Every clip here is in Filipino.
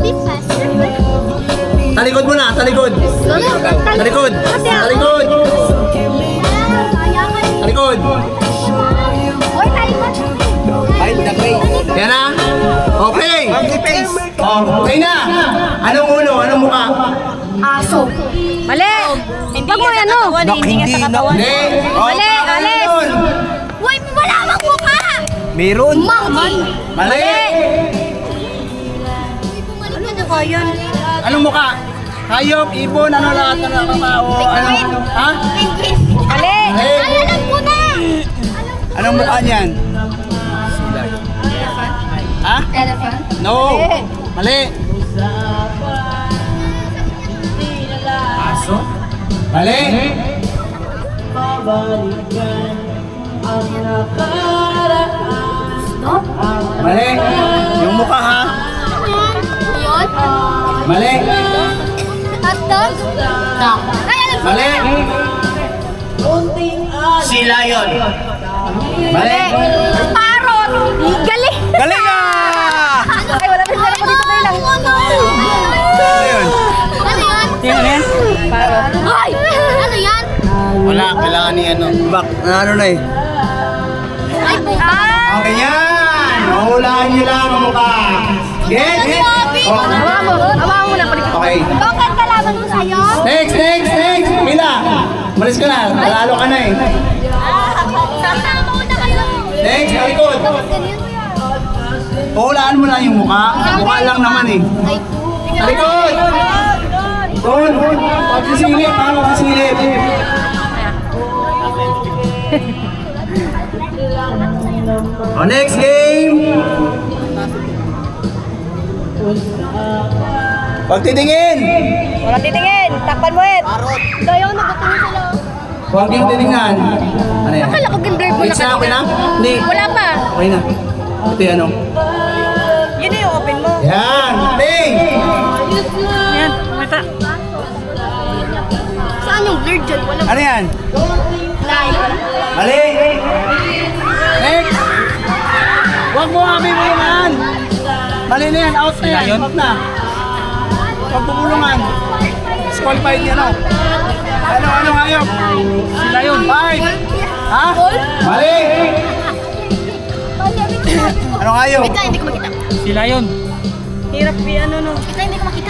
be faster? Talikod muna, talikod. Talikod. Talikod. Talikod. Oy, talikod. Find the place. Yan na. Okay. Okay na. Anong ulo? Anong mukha? Aso. Mali! Hindi mo yan, no? Hindi nga sa katawan. Hindi. Mali, alis. Uy, wala mang mukha! Meron. Monkey! Mali. Ano mukha yan? Anong mukha? Hayop, ibon, ano lahat na nakakao? Ano? Ha? Penguin! Mali! Mali. Ay, alam ko na! Anong mukha niyan? Ha? Elephant? No. Mali. Aso? Mali. Stop? Mali. Yung mukha ha? Yun? Mali. Hotdog? Dog. Ay, alam ko Mali. na! Si Lion. Mali. Parrot! Galing! Galing ah! Ay, wala na sila ko dito tayo lang. Ano yun? Ano yan? Yan, yan. Ay! Ano yan? Wala, kailangan ni ano. Back, ano na eh. Ay, buka! Okay yan! Mahulaan niyo lang ang mukha. Get, get. Oh. Hawakan mo. Hawakan mo na. Palikot. Okay. Bakit kalaban mo sa'yo? Next, next, next. Mila, malis ka na. Malalo ka na eh. Sasama ko na kayo! Next, talikod. Bakit ganyan? Pahulaan mo lang yung mukha. Mukha lang naman eh. Ay, Talikod! Doon! Pagsisilip, ha? Pagsisilip. O, next game! Pagtitingin! Walang titingin. Takpan mo, Ed. Dayaw na gusto sila. Huwag yung titingnan. Ano yan? Akala ko gimblur mo na Next na, okay na? kanina. Hindi. Wala pa. Okay na. Ito yung ano. Yun na yung open mo. Yan! Ting! Yan. Mata. Saan yung blurred dyan? Walang Ano yan? Mali! Next! Huwag mo kami bulungan! Mali na yan, out na yan, out na. Huwag bubulungan. Disqualified yan, ano? Ano hayop? Sila yun. 5! Ha? Mali! Anong hayop? Wait lang, hindi ko makita. Sila yun. Hirap ano, no? Wait lang, hindi ko makita.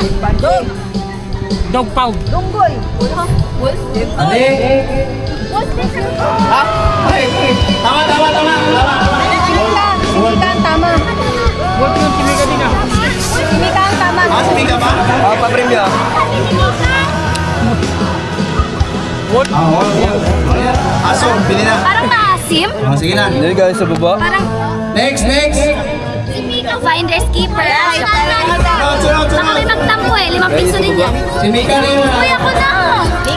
Dog pound. Dunggoy. Wolf? Mali! Wolf din sa Ha? Mali! Tama, tama, tama! Simika ang tama. Huwag yung timiga din ah. Simika ang tama. Ah, speak ka ba? Pa-premyo. Aso, bili na. Parang maasim. Oh, sige na. Dali guys sa baba. Parang Next, next! finders keeper. Sunod, sunod, Baka may sunod! magtampo eh. 5 piso din yan. Si Mika na yun. Uy, ako na!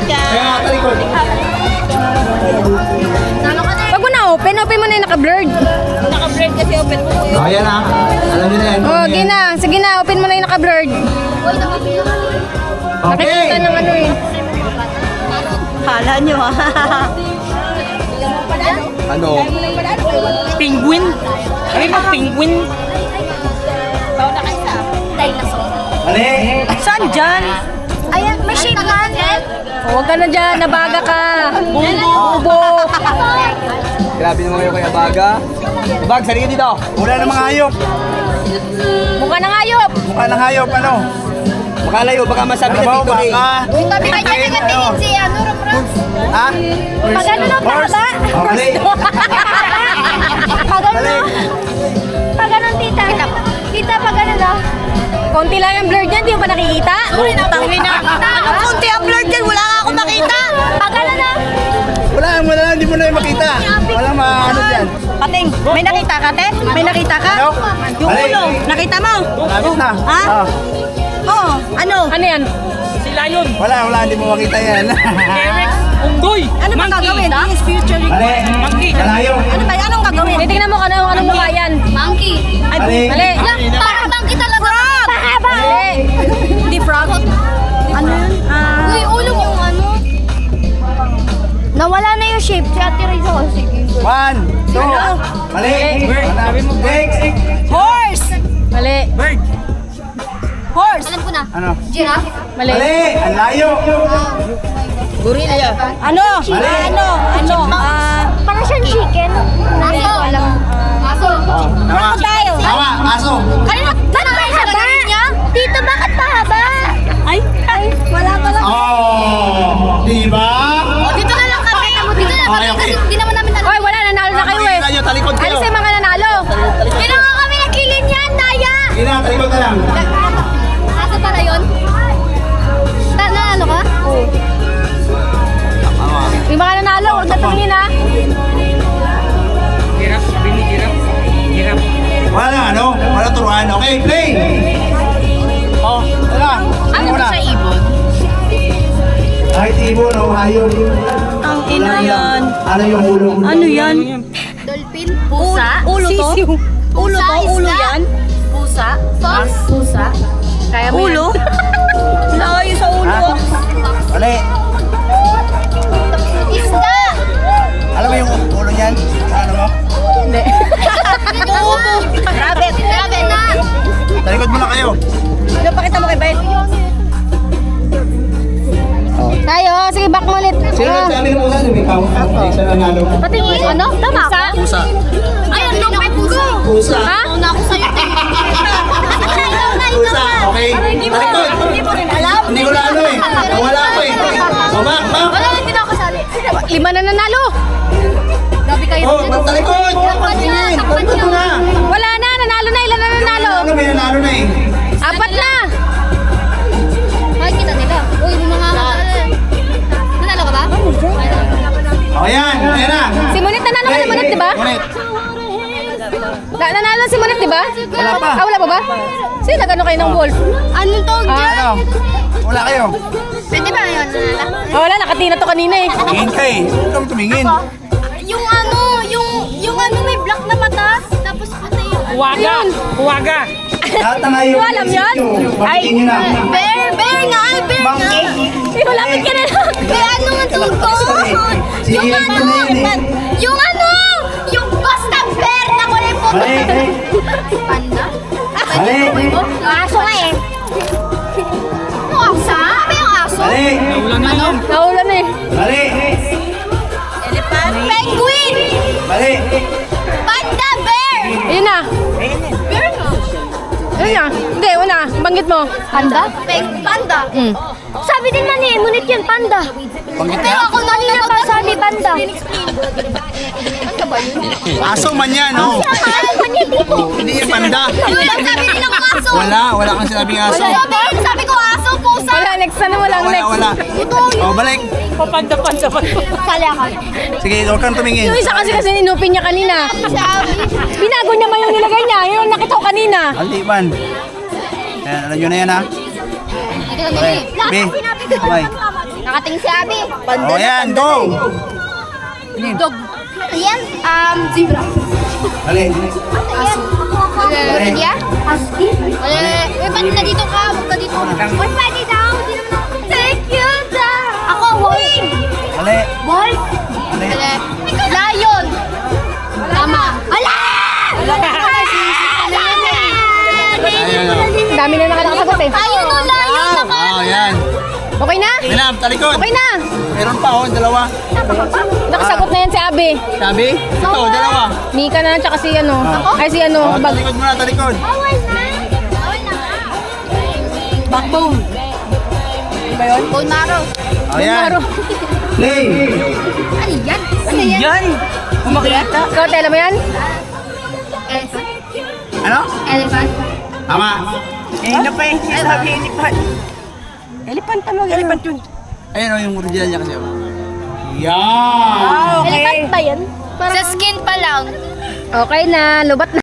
Kaya talikod. Talo ka na. Wag mo na open. Open mo na yung naka-blurred. Naka-break kasi open mo. Oh, yan ha. Alam niyo na yan. Oh, sige na. Sige na. Open mo na yung naka-blurred. Uy, nakapila ka. Okay. Nakikita ng ano eh. Kala nyo ah. Ano? Penguin. Ano yung penguin? Dinosaur. Mali. Saan dyan? Ayan, may shape man. Huwag ka na dyan. Nabaga ka. Ubo. Grabe naman kayo kaya baga. Bag, sarili dito. Wala namang hayop. Mukha ng hayop. Mukha ng hayop, ano? Makalayo, baka masabi Ano na ba, dito rin. baka? Uy, tabi ka dyan nagatingin si Ram. Ha? Pag ano na Horse. tama. Oh, mali. Pag ano. Pag ano, tita. Tita, pag ano na. Konti lang yung blurred yan. Di mo ba nakikita? Tangin na. Anong konti ang blurred dyan? Wala nga akong makita. Pag ano na. Wala, hindi mo na yung makita. Walang maano dyan. Pating, may nakita ka, te? May nakita ka? Ano? Yung Mali. ulo, nakita mo? Lapit na. Ha? Ah. Oo, ano? Ano yan? Sila yun. Wala, hindi mo makita yan. Eric. Unggoy. Ano ba gagawin? This is future. Mali. Monkey. Malayo. Ano ba? Anong gagawin? Titignan mo kung anong mukha yan. Monkey. Ay, Mali. mali. Parang monkey talaga. Mahaba. Mali. Hindi frog. Ano yun? Uy, ulo mo yung ano. Nawala na yung shape. Si Ate Rizzo. Sige. 1, 2. Mali. Bird. Sabi mo bird. Next. Horse! Mali. Bird. Horse! Ano? Giraffe. Mali! Ang layo! Gorilla. Ano? Mali! Ano? Parang siyang chicken. Aso. Aso. Tama! tayo. Tama! Aso! Kanina, bakit mahaba? Dito, bakit mahaba? Ay, wala pala. Oh! Diba? Dito na lang kami. Dito na Okay, okay. Hindi naman namin Hoy, wala, nanalo na kayo eh. Tayo, talikod kayo. Alis yung mga nanalo. Hindi na nga kami nagkilin yan, Daya! Sige na, talikod na lang. Aso pala yun? Nanalo ka? Oo. Yung mga nanalo, huwag na tumingin ha. Giraffe, sabi ni Giraffe. Giraffe. Wala, ano? Wala turuan. Okay, play! Oh, wala. Ano ba sa ibon? Kahit ibon o hayop. Ang ina yan. Ano yung ulo? Ano yan? Dolphin? Pusa? Ulo to? Ulo to? Ulo yan? Pusa? Fox? Pusa? Kaya mo Ulo? Layo sa ulo. Ha? Mali. Isda! Alam mo yung ulo niyan? Ano mo? Hindi. Rabbit! Rabbit na! Talikod muna kayo. Ano pakita mo kay Bayet? Tayo, sige back mo ulit. Sino nagsabi ng pusa? Ikaw? Isa na nalo. Patingin, ano? Tama ako? Pusa. Ay, ang lupit ko! Pusa. Ha? Una ako sa'yo. Pusa. Okay. Talikod. Hindi mo rin alam. Hindi ko na ano eh. Wala ko eh. Baba, Wala, hindi na ako sali. 5 na nanalo. Grabe kayo. Oh, magtalikod. Tingin. Talikod mo na. Wala na, nanalo na. Ilan na nanalo? Ano, may nanalo na eh. 4 na. Makikita nila. Uy, may mga... Nanalo ka ba? O yan. Ayan na. Si Monit nanalo ka na Monit, di ba? Monit. Nanalo si Monit, di ba? Wala pa. Ah, wala pa ba? Sige, nagano kayo ng wolf. Anong tawag dyan? Ano? Wala kayo. Pwede ba yun? Ah, wala, nakatina to kanina eh. Tingin ka eh. Huwag kang tumingin. Yung ano, yung ano may black na mata, tapos puti yung... Huwaga. Huwaga. Lahat na nga yung Alam yun? Batiin nyo na. Bear nga, bear nga! Hindi ko lapit ka na lang. Bear, ano nga tawag ko? Sige, Yung yan ano, ko na yun eh. yung ano, yung basta bear na kulay po. Mali. Panda? Mali. Aso nga eh. Yung aso? Ano yung aso? Mali. Ano? Naulan eh. Mali. Penguin! Mali. Panda bear! Ayun na. Bear nga. Ayun na. Hindi, una. Banggit mo. Panda? Panda? Sabi din man eh, ngunit yun, panda. Panggit Pero na. ako kanina pa sabi panda. Panda ba yun? Aso man yan, oh. Hindi yung panda. Yun lang sabi nilang aso. Wala kang sinabing aso. Sabi ko aso, pusa. Wala, next na walang next. Wala. O, balik. Papanda. Sali ako. Sige, huwag kang tumingin. Yung isa kasi inupin niya kanina. Sabi. Binago niya man yung nilagay niya. Yun ang nakita ko kanina. Aldiban. Ayan, alam nyo na yan, ha? Okay. B. Okay. Nakating si Abi. O, yan, go. Dog. Yan, zebra. Mali. Aso. India? Husky? Uy, ba't na dito ka? Huwag ka dito. Uy, pwede daw. Thank you, daw. Ako, wolf. Mali. Wolf? Mali. Lion. Tama. Ala! Ayan, o. Dami na nakakasagot eh. Ayun o, lion. O, yan. Okay na? Minam, talikod. Okay na. Meron pa, oh, dalawa. Nakasagot na yan si Abi. Sabi? Ito, dalawa. Mika na tsaka si ano. Ay si ano. O, talikod muna, talikod. Bawal na. Bawal na nga. Backbone. Bone marrow. O, yan. Play. Ano yan? Ano yan? Yan. Kumakita. Ikaw, tela mo yan? Elephant? Ano? Elephant? Tama. Ano pa yung sinasabi elephant? Elephant tama. Elephant yun. Ayun, o, yung original niya kasi. Yan. Elephant ba yan? Sa skin pa lang. Okay na. Lubat na.